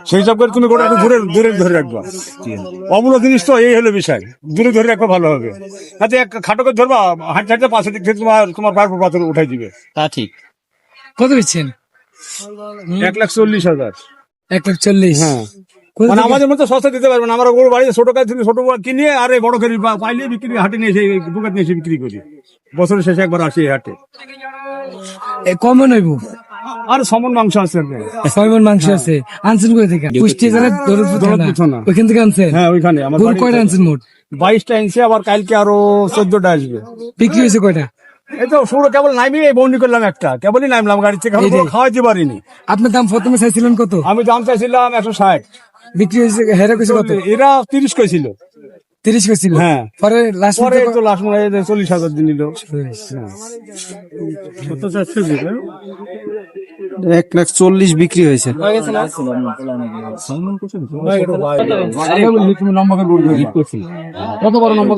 সেই সব করে তুমি গোটা দূরে দূরে ধরে রাখবা। অমূল্য জিনিস তো এই হলো বিষয়, দূরে ধরে রাখবা ভালো হবে। আচ্ছা এক খাটো করে ধরবা, হাঁটতে হাঁটতে পাশে দিক থেকে তোমার পায়ের পাথর উঠাই দিবে। তা ঠিক। কত দিচ্ছেন? 1,40,000। 1,40,000? হ্যাঁ, মানে আমাদের মতো সস্তা দিতে পারবেন। আমরা গরু বাড়িতে ছোট কাজ থেকে ছোট কিনে আর এই বড় করে পাইলে বিক্রি হাটে নিয়ে এসে দোকান নিয়ে এসে বিক্রি করি। বছরের শেষে একবার আসি এই হাটে। কমন হইব। আর সমন মাংস আছে, 6 মণ মাংস আছে। আনছেন কই থেকে? কুষ্টিয়া জেলার দৌলতপুর থানা। ওইখান থেকে আনছেন? হ্যাঁ ওইখানে। আমার গরু কয়টা আনছেন মোট? 22টা আনছে, আবার কালকে আরো 14টা আসবে। বিক্রি হয়েছে কয়টা? এই তো শুরু কেবল নামি এই বন্দি করলাম, একটা কেবলই নামলাম গাড়ি থেকে, খাওয়াইতে পারিনি। আপনার দাম প্রথমে চাইছিলেন কত? আমি দাম চাইছিলাম 160। বিক্রি হয়েছে হেরা কইছে কত? এরা 30 কইছিল। 30 কইছিল? হ্যাঁ। পরে লাস্ট পরে তো লাস্ট মানে 40,000 দিন নিল। 1,40,000 বিক্রি হয়েছে। কত বড় নম্বর